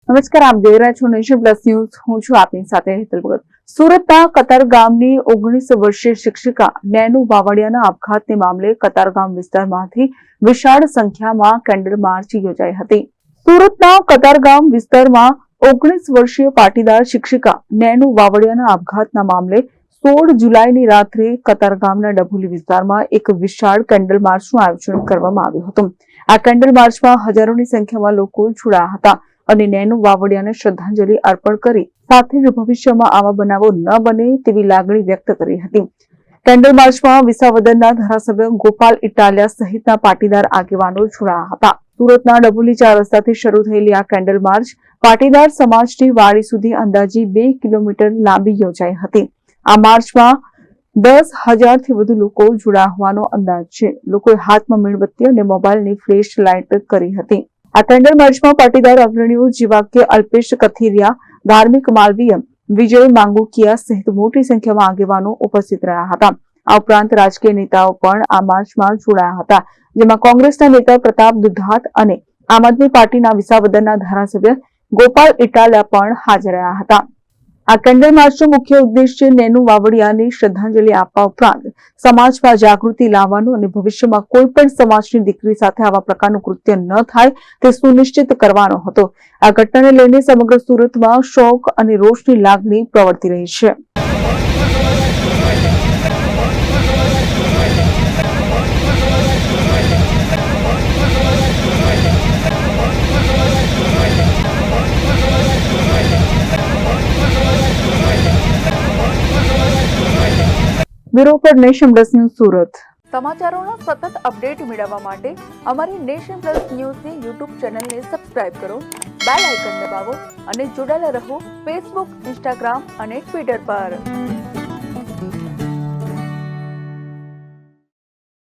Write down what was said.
નમસ્કાર, આપ જોઈ રહ્યા છો નેશન પ્લસ ન્યૂઝ. હું છું આપની સાથે હેતલ ભગત. સુરતના કતારગામની 19 વર્ષીય શિક્ષિકા નેનુ વાવડિયાના આપઘાતને મામલે કતારગામ વિસ્તારમાંથી વિશાળ સંખ્યામાં કેન્ડલ માર્ચ યોજાઈ હતી. સુરતના કતારગામ વિસ્તારમાં 19 વર્ષીય પાટીદાર શિક્ષિકા નેનુ વાવડિયાના આપઘાતના મામલે 16 જુલાઈની રાત્રે કતારગામના ડભોલી વિસ્તારમાં એક વિશાળ કેન્ડલ માર્ચનું આયોજન કરવામાં આવ્યું હતું. આ કેન્ડલ માર્ચમાં હજારોની સંખ્યામાં લોકો જોડાયા હતા અને નેનુ વાવડિયાને શ્રદ્ધાંજલિ અર્પણ કરી સાથે જ ભવિષ્યમાં આવા બનાવો ન બને તેવી લાગણી વ્યક્ત કરી હતી. કેન્ડલ માર્ચમાં વિસાવદરના ધારાસભ્ય ગોપાલ ઇટાલિયા સહિતના પાટીદાર આગેવાનો જોડાયા હતા. સુરતના ડભોલી 4 રસ્તાથી શરૂ થયેલી આ કેન્ડલ માર્ચ પાટીદાર સમાજની વાડી સુધી અંદાજે 2 કિલોમીટર લાંબી યોજાઈ હતી. આ માર્ચમાં 10,000થી વધુ લોકો જોડાયા હોવાનો અંદાજ છે. લોકોએ હાથમાં મીણબત્તી અને મોબાઈલની ફ્લેશ લાઇટ કરી હતી. આ કેન્ડલ માર્ચમાં પાટીદાર અગ્રણીઓ જેવા કે અલ્પેશ કથિરિયા, ધાર્મિક માલવીય, વિજય માંગુકિયા સહિત મોટી સંખ્યામાં આગેવાનો ઉપસ્થિત રહ્યા હતા. આ ઉપરાંત રાજકીય નેતાઓ પણ આ માર્ચમાં જોડાયા હતા, જેમાં કોંગ્રેસના નેતા પ્રતાપ દુધાત અને આમ આદમી પાર્ટીના વિસાવદરના ધારાસભ્ય ગોપાલ ઇટાલિયા પણ હાજર રહ્યા હતા. આ કેન્ડલ માર્ચનો મુખ્ય ઉદ્દેશ્ય નેનુ વાવડિયાને શ્રદ્ધાંજલિ આપવા ઉપરાંત સમાજમાં જાગૃતિ લાવવાનો અને ભવિષ્યમાં કોઈ પણ સમાજની દીકરી સાથે આવા પ્રકારનું કૃત્ય ન થાય તે સુનિશ્ચિત કરવાનો હતો. આ ઘટનાને લઈને સમગ્ર સુરતમાં શોક અને રોષની લાગણી પ્રવર્તી રહી છે. Bureau for Nation Plus news, Surat. સમાચારોના સતત અપડેટ મેળવવા માટે અમારી નેશન પ્લસ ન્યૂઝની યુટ્યુબ ચેનલને સબસ્ક્રાઇબ કરો, બેલ આઇકન દબાવો અને જોડાયેલા રહો ફેસબુક, ઇન્સ્ટાગ્રામ અને ટ્વિટર પર.